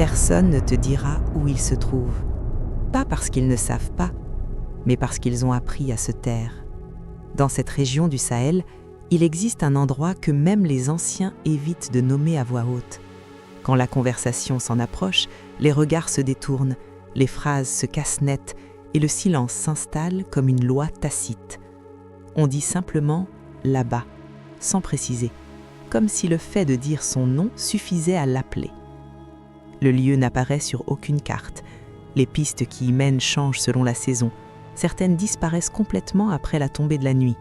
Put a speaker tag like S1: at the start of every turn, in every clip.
S1: Personne ne te dira où ils se trouvent. Pas parce qu'ils ne savent pas, mais parce qu'ils ont appris à se taire. Dans cette région du Sahel, il existe un endroit que même les anciens évitent de nommer à voix haute. Quand la conversation s'en approche, les regards se détournent, les phrases se cassent net et le silence s'installe comme une loi tacite. On dit simplement « là-bas », sans préciser, comme si le fait de dire son nom suffisait à l'appeler. Le lieu n'apparaît sur aucune carte. Les pistes qui y mènent changent selon la saison. Certaines disparaissent complètement après la tombée de la nuit.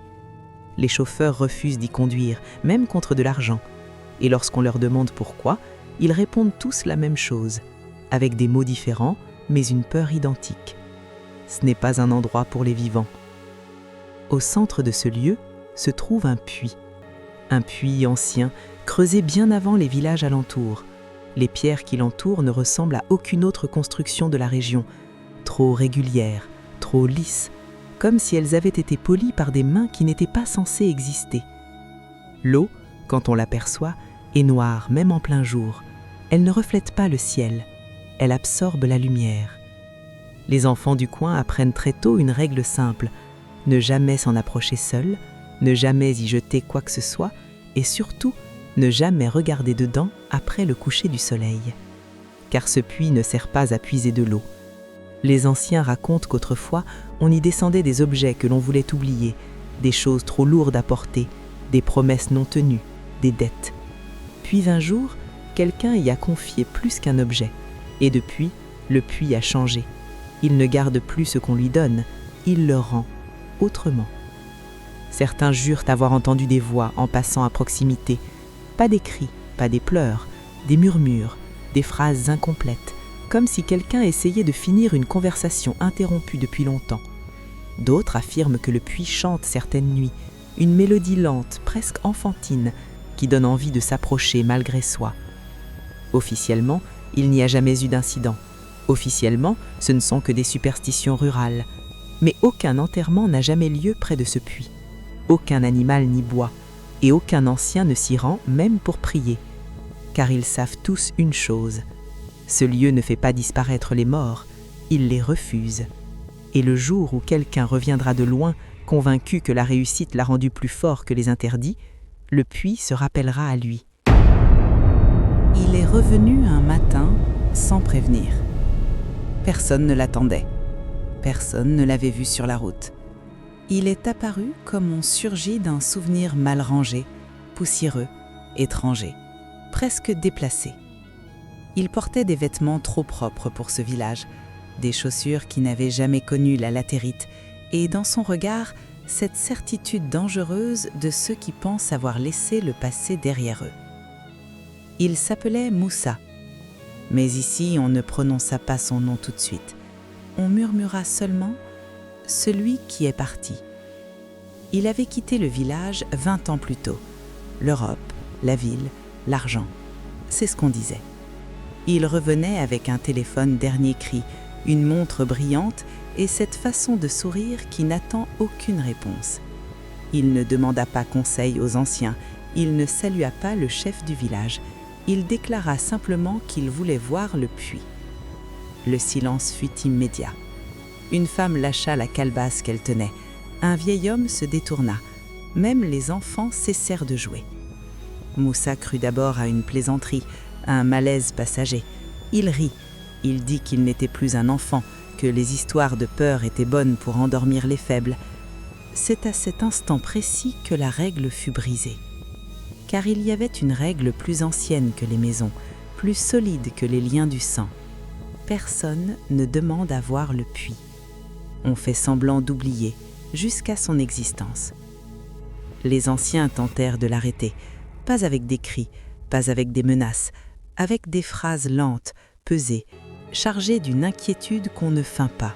S1: Les chauffeurs refusent d'y conduire, même contre de l'argent. Et lorsqu'on leur demande pourquoi, ils répondent tous la même chose, avec des mots différents, mais une peur identique. Ce n'est pas un endroit pour les vivants. Au centre de ce lieu se trouve un puits ancien, creusé bien avant les villages alentours. Les pierres qui l'entourent ne ressemblent à aucune autre construction de la région, trop régulières, trop lisses, comme si elles avaient été polies par des mains qui n'étaient pas censées exister. L'eau, quand on l'aperçoit, est noire, même en plein jour. Elle ne reflète pas le ciel, elle absorbe la lumière. Les enfants du coin apprennent très tôt une règle simple, ne jamais s'en approcher seul, ne jamais y jeter quoi que ce soit, et surtout, ne jamais regarder dedans après le coucher du soleil. Car ce puits ne sert pas à puiser de l'eau. Les anciens racontent qu'autrefois, on y descendait des objets que l'on voulait oublier, des choses trop lourdes à porter, des promesses non tenues, des dettes. Puis un jour, quelqu'un y a confié plus qu'un objet, et depuis, le puits a changé. Il ne garde plus ce qu'on lui donne, il le rend autrement. Certains jurent avoir entendu des voix en passant à proximité, pas des cris, pas des pleurs, des murmures, des phrases incomplètes, comme si quelqu'un essayait de finir une conversation interrompue depuis longtemps. D'autres affirment que le puits chante certaines nuits, une mélodie lente, presque enfantine, qui donne envie de s'approcher malgré soi. Officiellement, il n'y a jamais eu d'incident. Officiellement, ce ne sont que des superstitions rurales. Mais aucun enterrement n'a jamais lieu près de ce puits. Aucun animal n'y boit, et aucun ancien ne s'y rend même pour prier. Car ils savent tous une chose, ce lieu ne fait pas disparaître les morts, il les refuse. Et le jour où quelqu'un reviendra de loin, convaincu que la réussite l'a rendu plus fort que les interdits, le puits se rappellera à lui. Il est revenu un matin sans prévenir. Personne ne l'attendait. Personne ne l'avait vu sur la route. Il est apparu comme on surgit d'un souvenir mal rangé, poussiéreux, étranger, presque déplacé. Il portait des vêtements trop propres pour ce village, des chaussures qui n'avaient jamais connu la latérite, et dans son regard, cette certitude dangereuse de ceux qui pensent avoir laissé le passé derrière eux. Il s'appelait Moussa, mais ici on ne prononça pas son nom tout de suite. On murmura seulement « celui qui est parti ». Il avait quitté le village 20 ans plus tôt. L'Europe, la ville, l'argent, c'est ce qu'on disait. Il revenait avec un téléphone dernier cri, une montre brillante et cette façon de sourire qui n'attend aucune réponse. Il ne demanda pas conseil aux anciens, il ne salua pas le chef du village, il déclara simplement qu'il voulait voir le puits. Le silence fut immédiat. Une femme lâcha la calebasse qu'elle tenait. Un vieil homme se détourna. Même les enfants cessèrent de jouer. Moussa crut d'abord à une plaisanterie, à un malaise passager. Il rit. Il dit qu'il n'était plus un enfant, que les histoires de peur étaient bonnes pour endormir les faibles. C'est à cet instant précis que la règle fut brisée. Car il y avait une règle plus ancienne que les maisons, plus solide que les liens du sang. Personne ne demande à voir le puits. On fait semblant d'oublier, jusqu'à son existence. Les anciens tentèrent de l'arrêter, pas avec des cris, pas avec des menaces, avec des phrases lentes, pesées, chargées d'une inquiétude qu'on ne feint pas.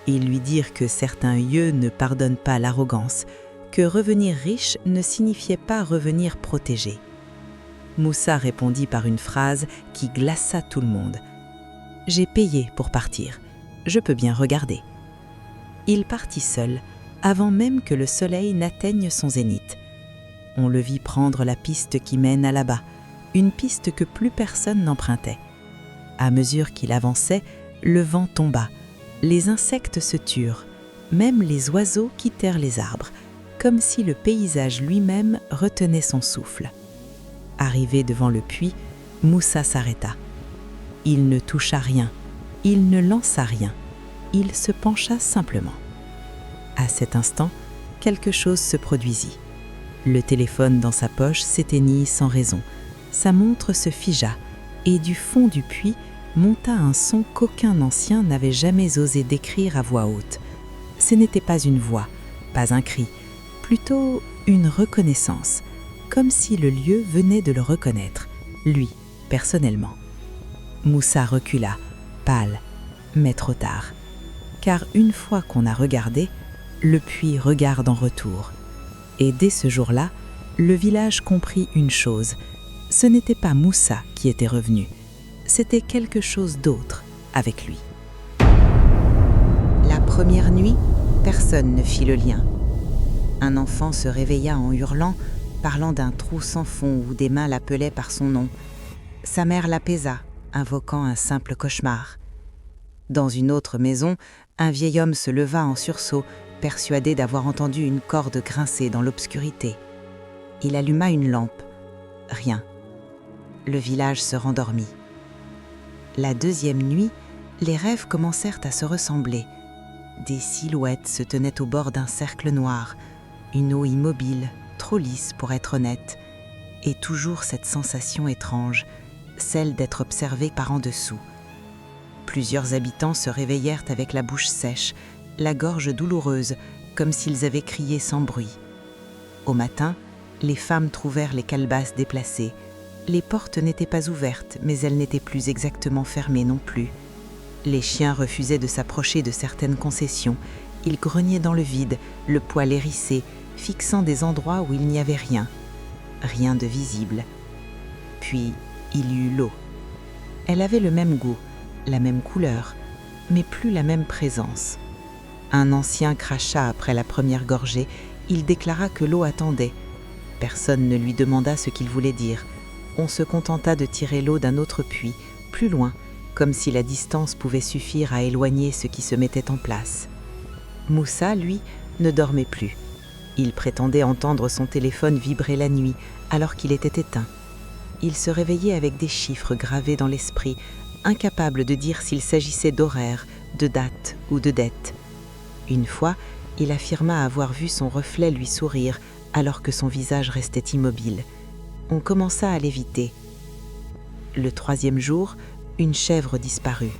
S1: Ils lui dirent que certains yeux ne pardonnent pas l'arrogance, que revenir riche ne signifiait pas revenir protégé. Moussa répondit par une phrase qui glaça tout le monde. « J'ai payé pour partir, je peux bien regarder. » Il partit seul, avant même que le soleil n'atteigne son zénith. On le vit prendre la piste qui mène à là-bas, une piste que plus personne n'empruntait. À mesure qu'il avançait, le vent tomba, les insectes se turent, même les oiseaux quittèrent les arbres, comme si le paysage lui-même retenait son souffle. Arrivé devant le puits, Moussa s'arrêta. Il ne toucha rien, il ne lança rien, il se pencha simplement. À cet instant, quelque chose se produisit. Le téléphone dans sa poche s'éteignit sans raison, sa montre se figea, et du fond du puits monta un son qu'aucun ancien n'avait jamais osé décrire à voix haute. Ce n'était pas une voix, pas un cri, plutôt une reconnaissance, comme si le lieu venait de le reconnaître, lui, personnellement. Moussa recula, pâle, mais trop tard. Car une fois qu'on a regardé, le puits regarde en retour. Et dès ce jour-là, le village comprit une chose. Ce n'était pas Moussa qui était revenu, c'était quelque chose d'autre avec lui. La première nuit, personne ne fit le lien. Un enfant se réveilla en hurlant, parlant d'un trou sans fond où des mains l'appelaient par son nom. Sa mère l'apaisa, invoquant un simple cauchemar. Dans une autre maison, un vieil homme se leva en sursaut, persuadé d'avoir entendu une corde grincer dans l'obscurité. Il alluma une lampe. Rien. Le village se rendormit. La deuxième nuit, les rêves commencèrent à se ressembler. Des silhouettes se tenaient au bord d'un cercle noir, une eau immobile, trop lisse pour être honnête, et toujours cette sensation étrange, celle d'être observé par en dessous. Plusieurs habitants se réveillèrent avec la bouche sèche, la gorge douloureuse, comme s'ils avaient crié sans bruit. Au matin, les femmes trouvèrent les calebasses déplacées. Les portes n'étaient pas ouvertes, mais elles n'étaient plus exactement fermées non plus. Les chiens refusaient de s'approcher de certaines concessions. Ils grognaient dans le vide, le poil hérissé, fixant des endroits où il n'y avait rien. Rien de visible. Puis, il y eut l'eau. Elle avait le même goût, la même couleur, mais plus la même présence. Un ancien cracha après la première gorgée. Il déclara que l'eau attendait. Personne ne lui demanda ce qu'il voulait dire. On se contenta de tirer l'eau d'un autre puits, plus loin, comme si la distance pouvait suffire à éloigner ce qui se mettait en place. Moussa, lui, ne dormait plus. Il prétendait entendre son téléphone vibrer la nuit, alors qu'il était éteint. Il se réveillait avec des chiffres gravés dans l'esprit, incapable de dire s'il s'agissait d'horaires, de dates ou de dettes. Une fois, il affirma avoir vu son reflet lui sourire, alors que son visage restait immobile. On commença à l'éviter. Le troisième jour, une chèvre disparut.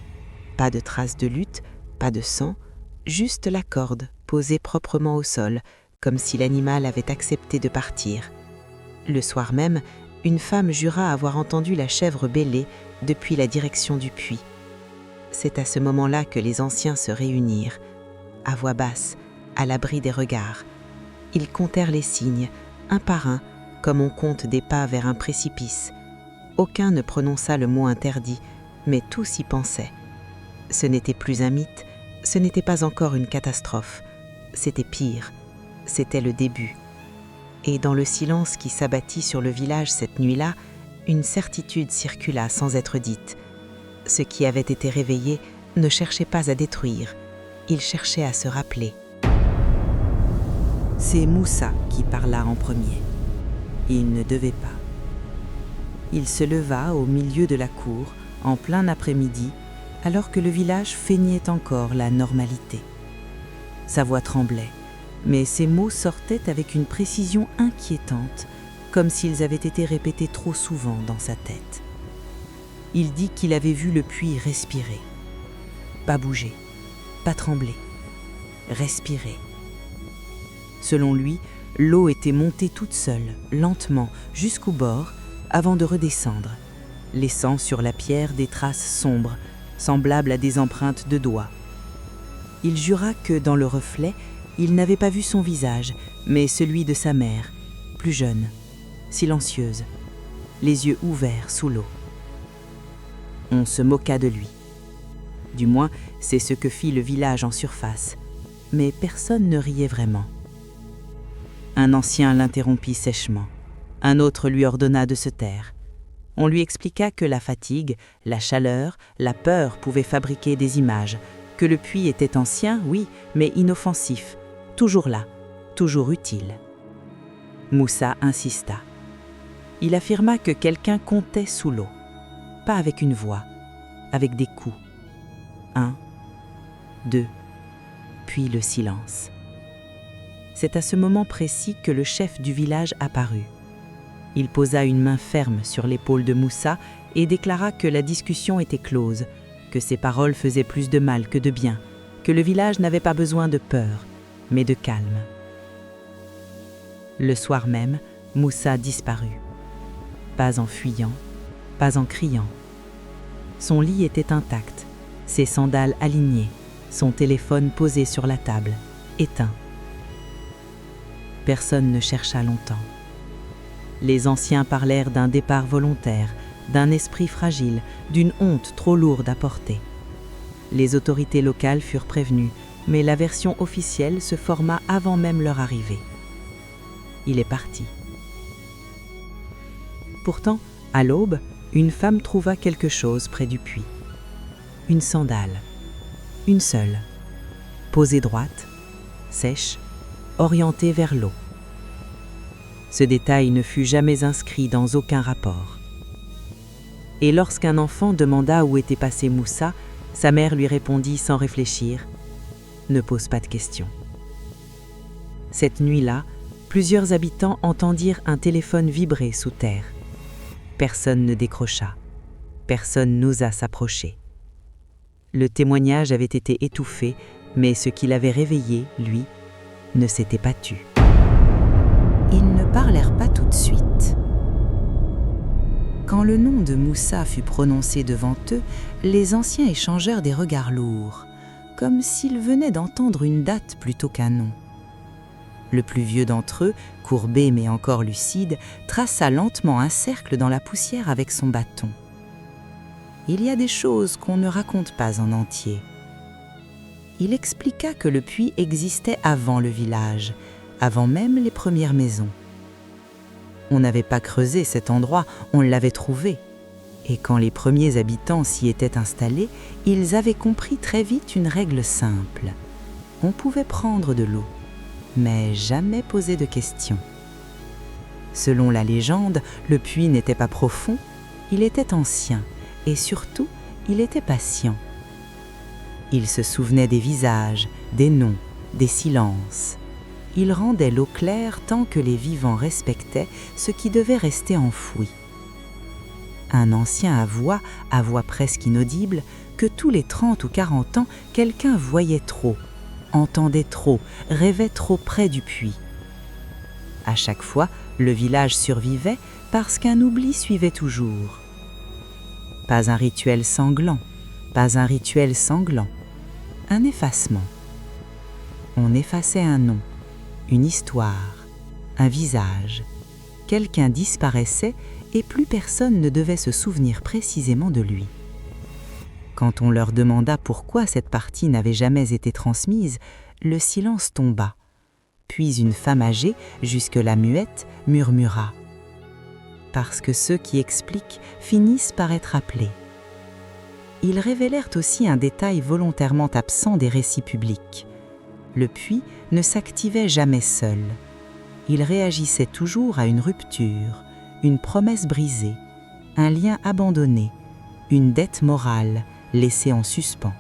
S1: Pas de traces de lutte, pas de sang, juste la corde posée proprement au sol, comme si l'animal avait accepté de partir. Le soir même, une femme jura avoir entendu la chèvre bêler depuis la direction du puits. C'est à ce moment-là que les anciens se réunirent, à voix basse, à l'abri des regards. Ils comptèrent les signes, un par un, comme on compte des pas vers un précipice. Aucun ne prononça le mot interdit, mais tous y pensaient. Ce n'était plus un mythe, ce n'était pas encore une catastrophe, c'était pire, c'était le début. Et dans le silence qui s'abattit sur le village cette nuit-là, une certitude circula sans être dite. Ce qui avait été réveillé ne cherchait pas à détruire, il cherchait à se rappeler. C'est Moussa qui parla en premier. Il ne devait pas. Il se leva au milieu de la cour, en plein après-midi, alors que le village feignait encore la normalité. Sa voix tremblait, mais ses mots sortaient avec une précision inquiétante, comme s'ils avaient été répétés trop souvent dans sa tête. Il dit qu'il avait vu le puits respirer. Pas bouger, pas trembler, respirer. Selon lui, l'eau était montée toute seule, lentement, jusqu'au bord, avant de redescendre, laissant sur la pierre des traces sombres, semblables à des empreintes de doigts. Il jura que, dans le reflet, il n'avait pas vu son visage, mais celui de sa mère, plus jeune, silencieuse, les yeux ouverts sous l'eau. On se moqua de lui. Du moins, c'est ce que fit le village en surface, mais personne ne riait vraiment. Un ancien l'interrompit sèchement. Un autre lui ordonna de se taire. On lui expliqua que la fatigue, la chaleur, la peur pouvaient fabriquer des images, que le puits était ancien, oui, mais inoffensif, toujours là, toujours utile. Moussa insista. Il affirma que quelqu'un comptait sous l'eau, pas avec une voix, avec des coups. 1, 2, puis le silence. C'est à ce moment précis que le chef du village apparut. Il posa une main ferme sur l'épaule de Moussa et déclara que la discussion était close, que ses paroles faisaient plus de mal que de bien, que le village n'avait pas besoin de peur, mais de calme. Le soir même, Moussa disparut. Pas en fuyant, pas en criant. Son lit était intact, ses sandales alignées, son téléphone posé sur la table, éteint. Personne ne chercha longtemps. Les anciens parlèrent d'un départ volontaire, d'un esprit fragile, d'une honte trop lourde à porter. Les autorités locales furent prévenues, mais la version officielle se forma avant même leur arrivée. Il est parti. Pourtant, à l'aube, une femme trouva quelque chose près du puits. Une sandale. Une seule. Posée droite, sèche, orientée vers l'eau. Ce détail ne fut jamais inscrit dans aucun rapport. Et lorsqu'un enfant demanda où était passé Moussa, sa mère lui répondit sans réfléchir « Ne pose pas de questions ». Cette nuit-là, plusieurs habitants entendirent un téléphone vibrer sous terre. Personne ne décrocha. Personne n'osa s'approcher. Le témoignage avait été étouffé, mais ce qui l'avait réveillé, lui, ne s'était pas tu. Ils ne parlèrent pas tout de suite. Quand le nom de Moussa fut prononcé devant eux, les anciens échangèrent des regards lourds, comme s'ils venaient d'entendre une date plutôt qu'un nom. Le plus vieux d'entre eux, courbé mais encore lucide, traça lentement un cercle dans la poussière avec son bâton. Il y a des choses qu'on ne raconte pas en entier. Il expliqua que le puits existait avant le village, avant même les premières maisons. On n'avait pas creusé cet endroit, on l'avait trouvé. Et quand les premiers habitants s'y étaient installés, ils avaient compris très vite une règle simple. On pouvait prendre de l'eau, mais jamais poser de questions. Selon la légende, le puits n'était pas profond, il était ancien, et surtout, il était patient. Il se souvenait des visages, des noms, des silences. Il rendait l'eau claire tant que les vivants respectaient ce qui devait rester enfoui. Un ancien avoua, à voix presque inaudible, que tous les 30 ou 40 ans, quelqu'un voyait trop, entendait trop, rêvait trop près du puits. À chaque fois, le village survivait parce qu'un oubli suivait toujours. Pas un rituel sanglant, pas un rituel sanglant, un effacement. On effaçait un nom, une histoire, un visage. Quelqu'un disparaissait et plus personne ne devait se souvenir précisément de lui. Quand on leur demanda pourquoi cette partie n'avait jamais été transmise, le silence tomba. Puis une femme âgée, jusque-là muette, murmura « Parce que ceux qui expliquent finissent par être appelés ». Ils révélèrent aussi un détail volontairement absent des récits publics. Le puits ne s'activait jamais seul. Il réagissait toujours à une rupture, une promesse brisée, un lien abandonné, une dette morale laissée en suspens.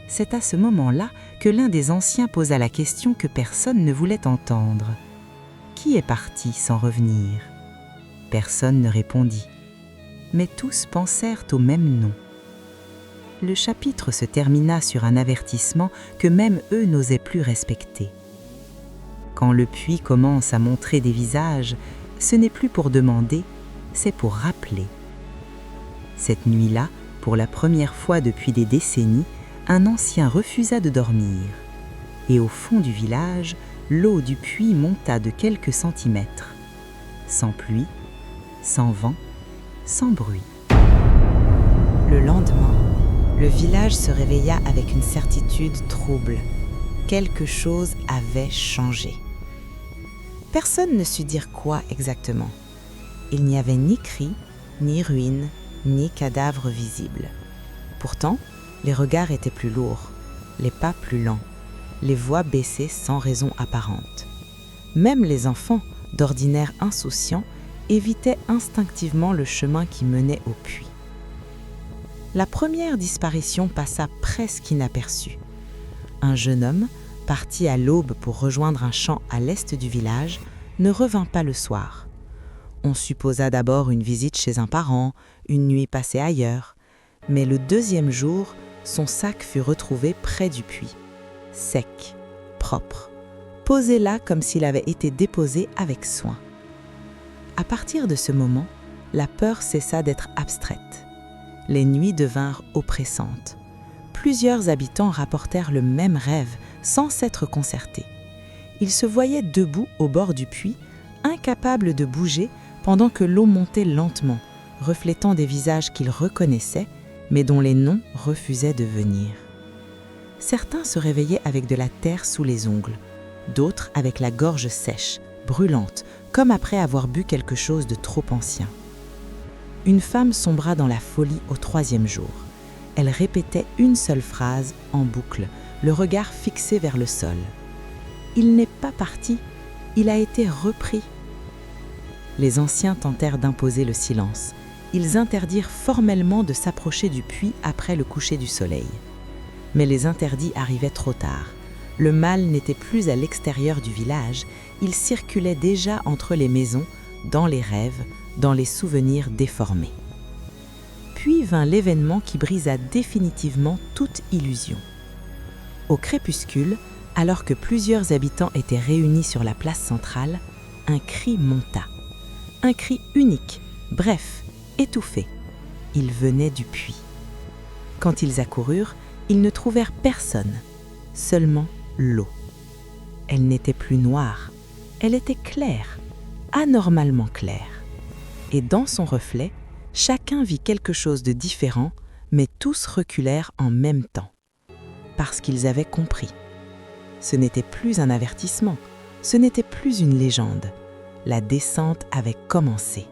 S1: C'est à ce moment-là que l'un des anciens posa la question que personne ne voulait entendre. Qui est parti sans revenir ? Personne ne répondit, mais tous pensèrent au même nom. Le chapitre se termina sur un avertissement que même eux n'osaient plus respecter. Quand le puits commence à montrer des visages, ce n'est plus pour demander, c'est pour rappeler. Cette nuit-là, pour la première fois depuis des décennies, un ancien refusa de dormir. Et au fond du village, l'eau du puits monta de quelques centimètres. Sans pluie, sans vent, sans bruit. Le lendemain, le village se réveilla avec une certitude trouble. Quelque chose avait changé. Personne ne sut dire quoi exactement. Il n'y avait ni cris, ni ruines, ni cadavres visibles. Pourtant, les regards étaient plus lourds, les pas plus lents, les voix baissées sans raison apparente. Même les enfants, d'ordinaire insouciants, évitaient instinctivement le chemin qui menait au puits. La première disparition passa presque inaperçue. Un jeune homme, parti à l'aube pour rejoindre un champ à l'est du village, ne revint pas le soir. On supposa d'abord une visite chez un parent, une nuit passée ailleurs, mais le deuxième jour, son sac fut retrouvé près du puits, sec, propre, posé là comme s'il avait été déposé avec soin. À partir de ce moment, la peur cessa d'être abstraite. Les nuits devinrent oppressantes. Plusieurs habitants rapportèrent le même rêve sans s'être concertés. Ils se voyaient debout au bord du puits, incapables de bouger pendant que l'eau montait lentement, reflétant des visages qu'ils reconnaissaient, mais dont les noms refusaient de venir. Certains se réveillaient avec de la terre sous les ongles, d'autres avec la gorge sèche, brûlante, comme après avoir bu quelque chose de trop ancien. Une femme sombra dans la folie au 3e jour. Elle répétait une seule phrase en boucle, le regard fixé vers le sol. « Il n'est pas parti, il a été repris. » Les anciens tentèrent d'imposer le silence. Ils interdirent formellement de s'approcher du puits après le coucher du soleil. Mais les interdits arrivaient trop tard. Le mal n'était plus à l'extérieur du village, il circulait déjà entre les maisons, dans les rêves, dans les souvenirs déformés. Puis vint l'événement qui brisa définitivement toute illusion. Au crépuscule, alors que plusieurs habitants étaient réunis sur la place centrale, un cri monta. Un cri unique, bref, étouffé. Il venait du puits. Quand ils accoururent, ils ne trouvèrent personne, seulement l'eau. Elle n'était plus noire, elle était claire, anormalement claire. Et dans son reflet, chacun vit quelque chose de différent, mais tous reculèrent en même temps. Parce qu'ils avaient compris. Ce n'était plus un avertissement, ce n'était plus une légende. La descente avait commencé.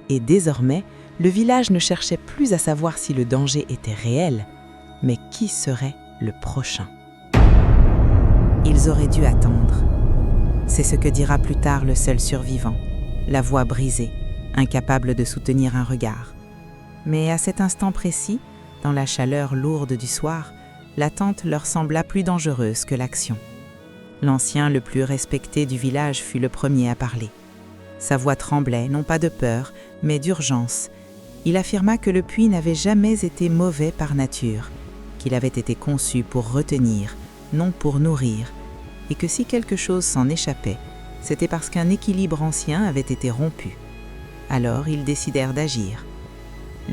S1: Et désormais, le village ne cherchait plus à savoir si le danger était réel, mais qui serait le prochain. Ils auraient dû attendre. C'est ce que dira plus tard le seul survivant, la voix brisée, incapable de soutenir un regard. Mais à cet instant précis, dans la chaleur lourde du soir, l'attente leur sembla plus dangereuse que l'action. L'ancien le plus respecté du village fut le premier à parler. Sa voix tremblait, non pas de peur, mais d'urgence. Il affirma que le puits n'avait jamais été mauvais par nature, qu'il avait été conçu pour retenir, non pour nourrir, et que si quelque chose s'en échappait, c'était parce qu'un équilibre ancien avait été rompu. Alors ils décidèrent d'agir.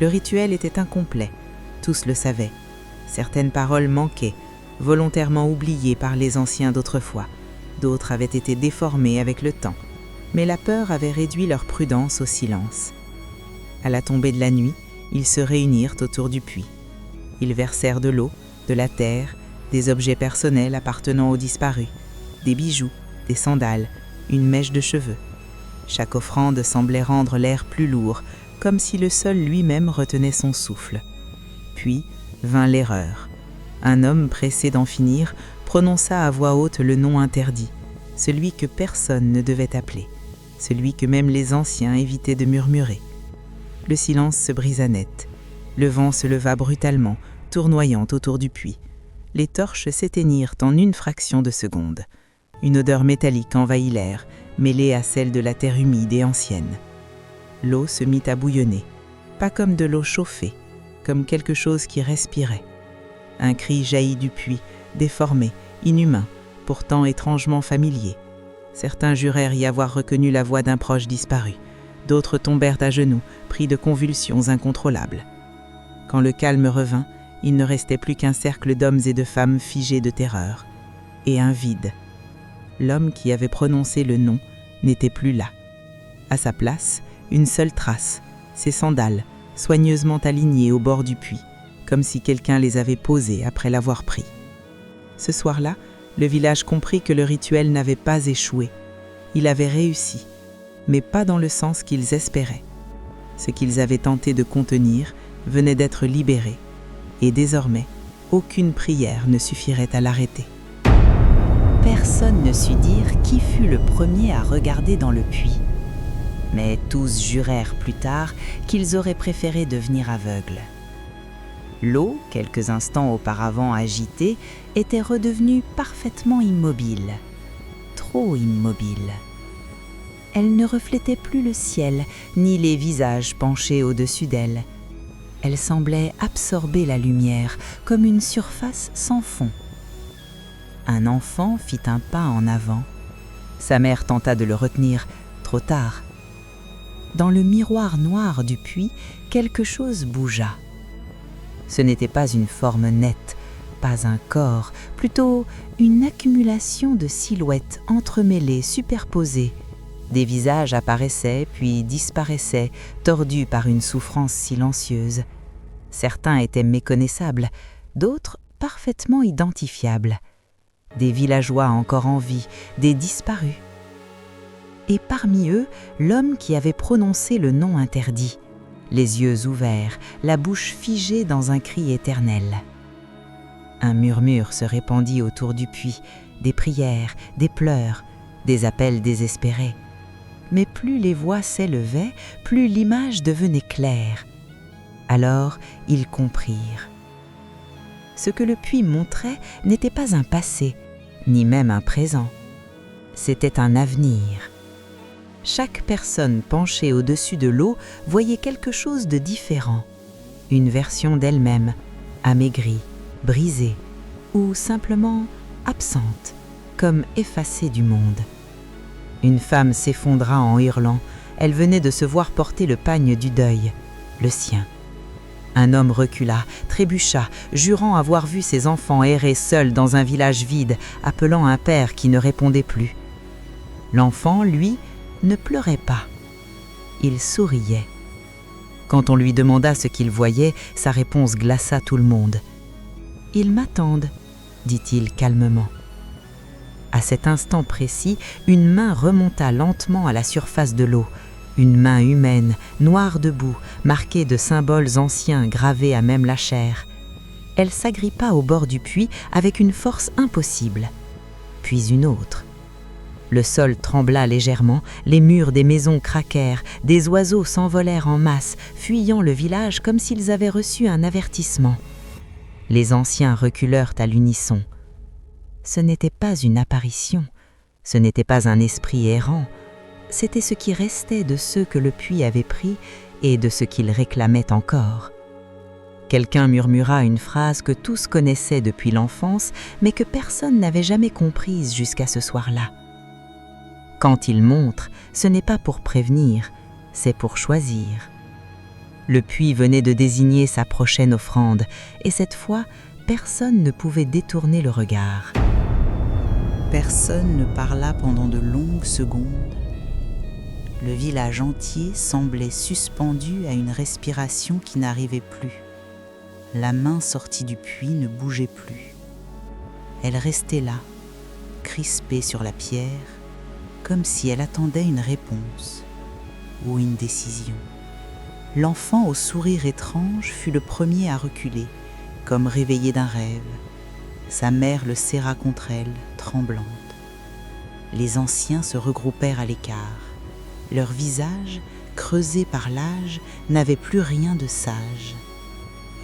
S1: Le rituel était incomplet, tous le savaient. Certaines paroles manquaient, volontairement oubliées par les anciens d'autrefois. D'autres avaient été déformées avec le temps, mais la peur avait réduit leur prudence au silence. À la tombée de la nuit, ils se réunirent autour du puits. Ils versèrent de l'eau, de la terre, des objets personnels appartenant aux disparus, des bijoux, des sandales, une mèche de cheveux. Chaque offrande semblait rendre l'air plus lourd, comme si le sol lui-même retenait son souffle. Puis vint l'erreur. Un homme pressé d'en finir prononça à voix haute le nom interdit, celui que personne ne devait appeler, celui que même les anciens évitaient de murmurer. Le silence se brisa net. Le vent se leva brutalement, tournoyant autour du puits. Les torches s'éteignirent en une fraction de seconde. Une odeur métallique envahit l'air, mêlée à celle de la terre humide et ancienne. L'eau se mit à bouillonner, pas comme de l'eau chauffée, comme quelque chose qui respirait. Un cri jaillit du puits, déformé, inhumain, pourtant étrangement familier. Certains jurèrent y avoir reconnu la voix d'un proche disparu. D'autres tombèrent à genoux, pris de convulsions incontrôlables. Quand le calme revint, il ne restait plus qu'un cercle d'hommes et de femmes figés de terreur. Et un vide. L'homme qui avait prononcé le nom n'était plus là. À sa place, une seule trace, ses sandales, soigneusement alignées au bord du puits, comme si quelqu'un les avait posées après l'avoir pris. Ce soir-là, le village comprit que le rituel n'avait pas échoué. Il avait réussi, mais pas dans le sens qu'ils espéraient. Ce qu'ils avaient tenté de contenir venait d'être libéré, et désormais, aucune prière ne suffirait à l'arrêter.
S2: Personne ne sut dire qui fut le premier à regarder dans le puits. Mais tous jurèrent plus tard qu'ils auraient préféré devenir aveugles. L'eau, quelques instants auparavant agitée, était redevenue parfaitement immobile. Trop immobile. Elle ne reflétait plus le ciel, ni les visages penchés au-dessus d'elle. Elle semblait absorber la lumière, comme une surface sans fond. Un enfant fit un pas en avant. Sa mère tenta de le retenir, trop tard. Dans le miroir noir du puits, quelque chose bougea. Ce n'était pas une forme nette, pas un corps, plutôt une accumulation de silhouettes entremêlées, superposées. Des visages apparaissaient puis disparaissaient, tordus par une souffrance silencieuse. Certains étaient méconnaissables, d'autres parfaitement identifiables. Des villageois encore en vie, des disparus. Et parmi eux, l'homme qui avait prononcé le nom interdit, les yeux ouverts, la bouche figée dans un cri éternel. Un murmure se répandit autour du puits, des prières, des pleurs, des appels désespérés. Mais plus les voix s'élevaient, plus l'image devenait claire. Alors, ils comprirent. Ce que le puits montrait n'était pas un passé, ni même un présent. C'était un avenir. Chaque personne penchée au-dessus de l'eau voyait quelque chose de différent. Une version d'elle-même, amaigrie, brisée, ou simplement absente, comme effacée du monde. Une femme s'effondra en hurlant. Elle venait de se voir porter le pagne du deuil, le sien. Un homme recula, trébucha, jurant avoir vu ses enfants errer seuls dans un village vide, appelant un père qui ne répondait plus. L'enfant, lui, ne pleurait pas. Il souriait. Quand on lui demanda ce qu'il voyait, sa réponse glaça tout le monde. « Ils m'attendent », dit-il calmement. À cet instant précis, une main remonta lentement à la surface de l'eau. Une main humaine, noire de boue, marquée de symboles anciens gravés à même la chair. Elle s'agrippa au bord du puits avec une force impossible. Puis une autre. Le sol trembla légèrement, les murs des maisons craquèrent, des oiseaux s'envolèrent en masse, fuyant le village comme s'ils avaient reçu un avertissement. Les anciens reculèrent à l'unisson. Ce n'était pas une apparition, ce n'était pas un esprit errant, c'était ce qui restait de ceux que le puits avait pris et de ce qu'il réclamait encore. Quelqu'un murmura une phrase que tous connaissaient depuis l'enfance, mais que personne n'avait jamais comprise jusqu'à ce soir-là. Quand il montre, ce n'est pas pour prévenir, c'est pour choisir. Le puits venait de désigner sa prochaine offrande, et cette fois, personne ne pouvait détourner le regard. Personne ne parla pendant de longues secondes. Le village entier semblait suspendu à une respiration qui n'arrivait plus. La main sortie du puits ne bougeait plus. Elle restait là, crispée sur la pierre, comme si elle attendait une réponse ou une décision. L'enfant au sourire étrange fut le premier à reculer, comme réveillé d'un rêve. Sa mère le serra contre elle, tremblante. Les anciens se regroupèrent à l'écart. Leurs visages, creusés par l'âge, n'avaient plus rien de sage.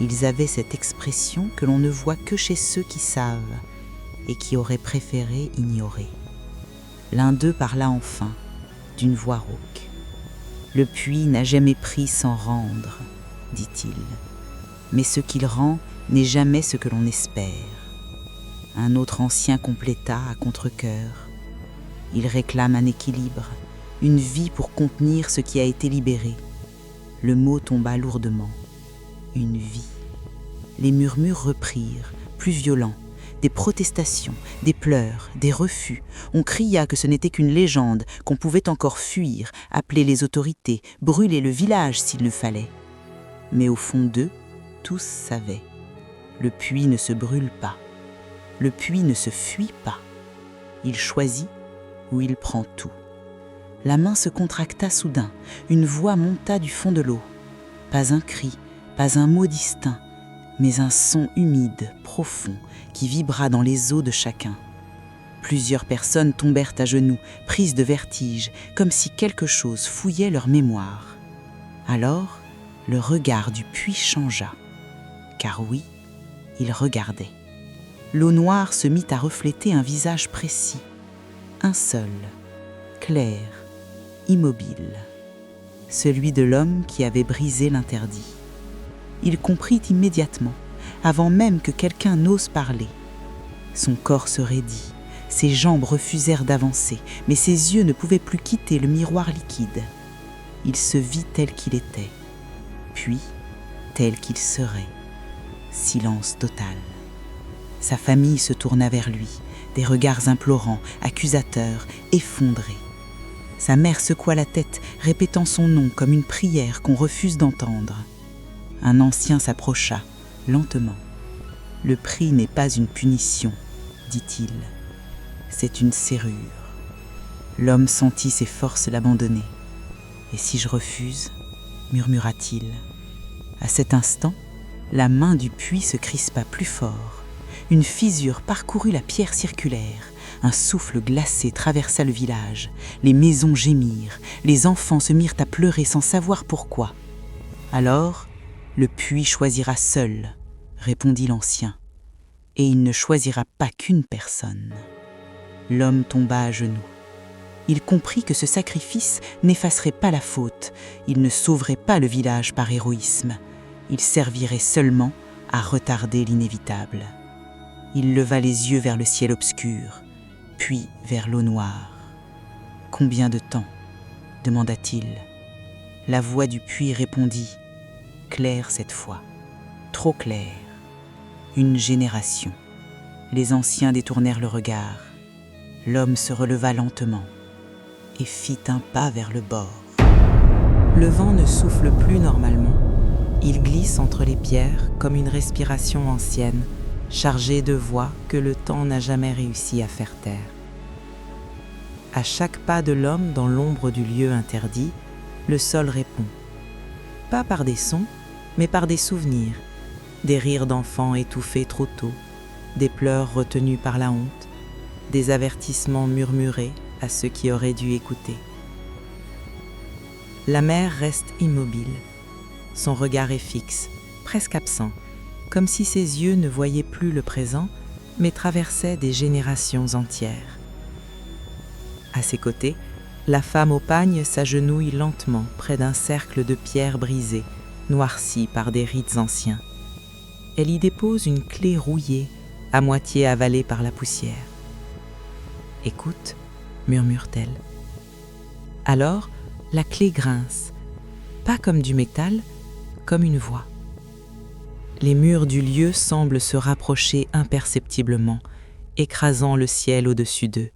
S2: Ils avaient cette expression que l'on ne voit que chez ceux qui savent et qui auraient préféré ignorer. L'un d'eux parla enfin, d'une voix rauque. « Le puits n'a jamais pris sans rendre, dit-il. Mais ce qu'il rend n'est jamais ce que l'on espère. » Un autre ancien compléta à contre-cœur. « Il réclame un équilibre, une vie pour contenir ce qui a été libéré. » Le mot tomba lourdement. Une vie. Les murmures reprirent, plus violents. Des protestations, des pleurs, des refus. On cria que ce n'était qu'une légende, qu'on pouvait encore fuir, appeler les autorités, brûler le village s'il le fallait. Mais au fond d'eux, tous savaient. Le puits ne se brûle pas. Le puits ne se fuit pas. Il choisit ou il prend tout. La main se contracta soudain, une voix monta du fond de l'eau. Pas un cri, pas un mot distinct, mais un son humide, profond, qui vibra dans les os de chacun. Plusieurs personnes tombèrent à genoux, prises de vertige, comme si quelque chose fouillait leur mémoire. Alors, le regard du puits changea. Car oui, il regardait. L'eau noire se mit à refléter un visage précis, un seul, clair, immobile, celui de l'homme qui avait brisé l'interdit. Il comprit immédiatement, avant même que quelqu'un n'ose parler. Son corps se raidit, ses jambes refusèrent d'avancer, mais ses yeux ne pouvaient plus quitter le miroir liquide. Il se vit tel qu'il était, puis tel qu'il serait. Silence total. Sa famille se tourna vers lui, des regards implorants, accusateurs, effondrés. Sa mère secoua la tête, répétant son nom comme une prière qu'on refuse d'entendre. Un ancien s'approcha, lentement. « Le prix n'est pas une punition, dit-il. C'est une serrure. » L'homme sentit ses forces l'abandonner. « Et si je refuse ?» murmura-t-il. À cet instant, la main du puits se crispa plus fort. Une fissure parcourut la pierre circulaire. Un souffle glacé traversa le village. Les maisons gémirent. Les enfants se mirent à pleurer sans savoir pourquoi. Alors, le puits choisira seul, répondit l'ancien. Et il ne choisira pas qu'une personne. L'homme tomba à genoux. Il comprit que ce sacrifice n'effacerait pas la faute. Il ne sauverait pas le village par héroïsme. Il servirait seulement à retarder l'inévitable. Il leva les yeux vers le ciel obscur, puis vers l'eau noire. « Combien de temps ?» demanda-t-il. La voix du puits répondit, claire cette fois, trop claire. Une génération. Les anciens détournèrent le regard. L'homme se releva lentement et fit un pas vers le bord.
S1: Le vent ne souffle plus normalement. Il glisse entre les pierres comme une respiration ancienne, chargée de voix que le temps n'a jamais réussi à faire taire. À chaque pas de l'homme dans l'ombre du lieu interdit, le sol répond. Pas par des sons, mais par des souvenirs, des rires d'enfants étouffés trop tôt, des pleurs retenus par la honte, des avertissements murmurés à ceux qui auraient dû écouter. La mer reste immobile. Son regard est fixe, presque absent, comme si ses yeux ne voyaient plus le présent, mais traversaient des générations entières. À ses côtés, la femme au pagne s'agenouille lentement près d'un cercle de pierres brisées, noircies par des rites anciens. Elle y dépose une clé rouillée, à moitié avalée par la poussière. « Écoute », murmure-t-elle. Alors, la clé grince, pas comme du métal, comme une voix. Les murs du lieu semblent se rapprocher imperceptiblement, écrasant le ciel au-dessus d'eux.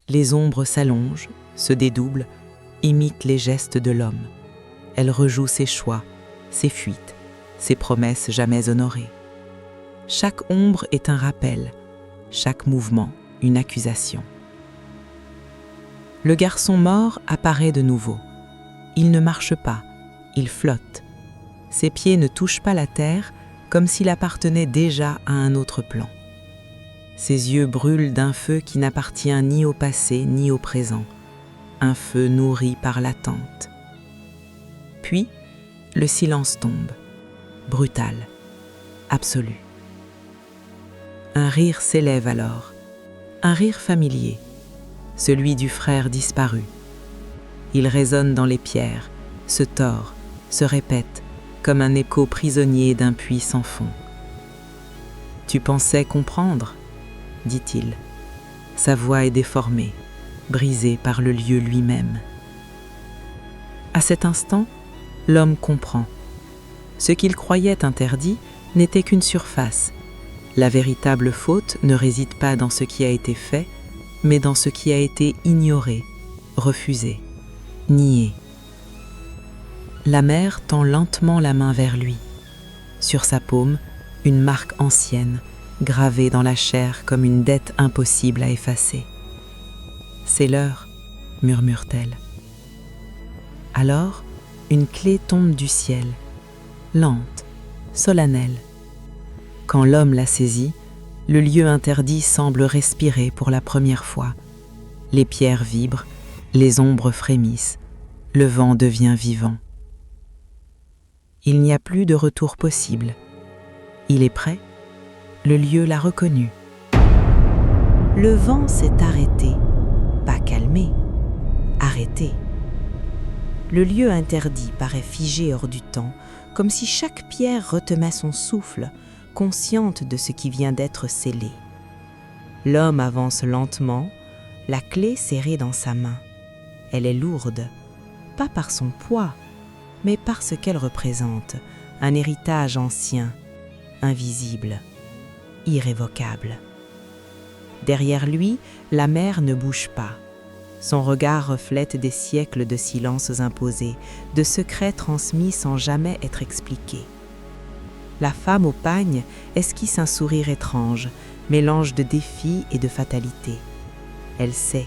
S1: Les ombres s'allongent, se dédoublent, imitent les gestes de l'homme. Elle rejoue ses choix, ses fuites, ses promesses jamais honorées. Chaque ombre est un rappel, chaque mouvement une accusation. Le garçon mort apparaît de nouveau. Il ne marche pas, il flotte. Ses pieds ne touchent pas la terre, comme s'il appartenait déjà à un autre plan. Ses yeux brûlent d'un feu qui n'appartient ni au passé ni au présent, un feu nourri par l'attente. Puis, le silence tombe, brutal, absolu. Un rire s'élève alors, un rire familier, celui du frère disparu. Il résonne dans les pierres, se tord, se répète, comme un écho prisonnier d'un puits sans fond. « Tu pensais comprendre ?» dit-il. Sa voix est déformée, brisée par le lieu lui-même. À cet instant, l'homme comprend. Ce qu'il croyait interdit n'était qu'une surface. La véritable faute ne réside pas dans ce qui a été fait, mais dans ce qui a été ignoré, refusé, nié. La mère tend lentement la main vers lui. Sur sa paume, une marque ancienne, gravée dans la chair comme une dette impossible à effacer. C'est l'heure, murmure-t-elle. Alors, une clé tombe du ciel, lente, solennelle. Quand l'homme la saisit, le lieu interdit semble respirer pour la première fois. Les pierres vibrent, les ombres frémissent, le vent devient vivant. Il n'y a plus de retour possible. Il est prêt, le lieu l'a reconnu. Le vent s'est arrêté, pas calmé, arrêté. Le lieu interdit paraît figé hors du temps, comme si chaque pierre retenait son souffle, consciente de ce qui vient d'être scellé. L'homme avance lentement, la clé serrée dans sa main. Elle est lourde, pas par son poids, mais par ce qu'elle représente, un héritage ancien, invisible, irrévocable. Derrière lui, la mer ne bouge pas. Son regard reflète des siècles de silences imposés, de secrets transmis sans jamais être expliqués. La femme au pagne esquisse un sourire étrange, mélange de défi et de fatalité. Elle sait,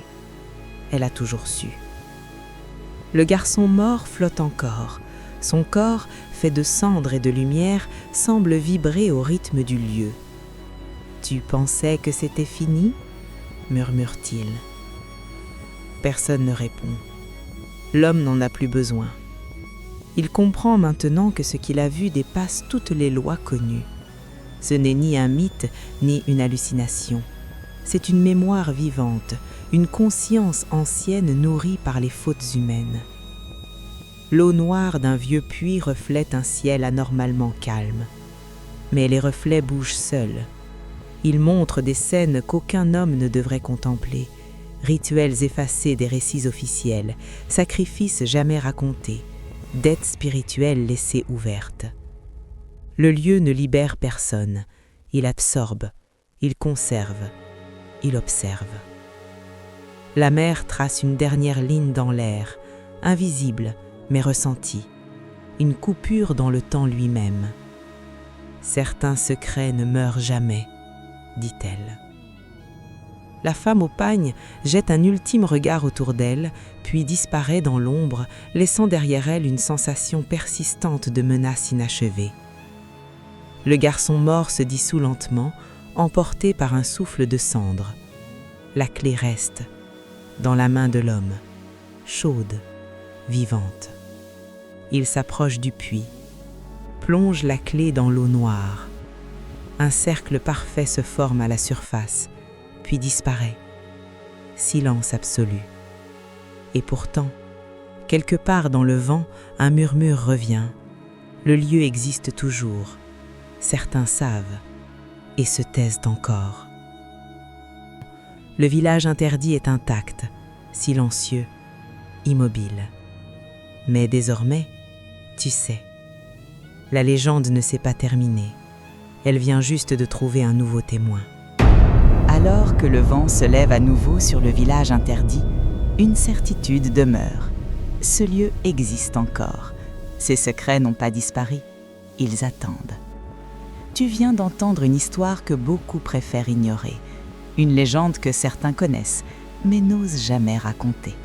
S1: elle a toujours su. Le garçon mort flotte encore. Son corps, fait de cendres et de lumière, semble vibrer au rythme du lieu. « Tu pensais que c'était fini ?» murmure-t-il. Personne ne répond. L'homme n'en a plus besoin. Il comprend maintenant que ce qu'il a vu dépasse toutes les lois connues. Ce n'est ni un mythe, ni une hallucination. C'est une mémoire vivante, une conscience ancienne nourrie par les fautes humaines. L'eau noire d'un vieux puits reflète un ciel anormalement calme. Mais les reflets bougent seuls. Ils montrent des scènes qu'aucun homme ne devrait contempler, rituels effacés des récits officiels, sacrifices jamais racontés, dettes spirituelles laissées ouvertes. Le lieu ne libère personne, il absorbe, il conserve, il observe. La mer trace une dernière ligne dans l'air, invisible mais ressentie, une coupure dans le temps lui-même. Certains secrets ne meurent jamais, dit-elle. La femme au pagne jette un ultime regard autour d'elle, puis disparaît dans l'ombre, laissant derrière elle une sensation persistante de menace inachevée. Le garçon mort se dissout lentement, emporté par un souffle de cendre. La clé reste, dans la main de l'homme, chaude, vivante. Il s'approche du puits, plonge la clé dans l'eau noire. Un cercle parfait se forme à la surface, puis disparaît. Silence absolu. Et pourtant, quelque part dans le vent, un murmure revient. Le lieu existe toujours. Certains savent et se taisent encore. Le village interdit est intact, silencieux, immobile. Mais désormais, tu sais, la légende ne s'est pas terminée. Elle vient juste de trouver un nouveau témoin.
S2: Alors que le vent se lève à nouveau sur le village interdit, une certitude demeure. Ce lieu existe encore. Ses secrets n'ont pas disparu. Ils attendent. Tu viens d'entendre une histoire que beaucoup préfèrent ignorer. Une légende que certains connaissent, mais n'osent jamais raconter.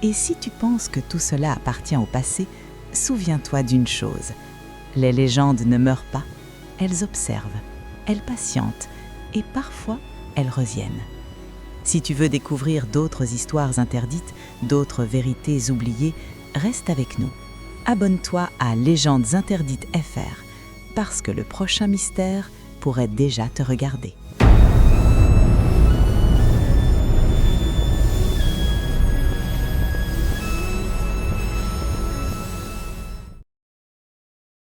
S2: Et si tu penses que tout cela appartient au passé, souviens-toi d'une chose. Les légendes ne meurent pas, elles observent, elles patientent et parfois elles reviennent. Si tu veux découvrir d'autres histoires interdites, d'autres vérités oubliées, reste avec nous. Abonne-toi à Légendes Interdites FR parce que le prochain mystère pourrait déjà te regarder.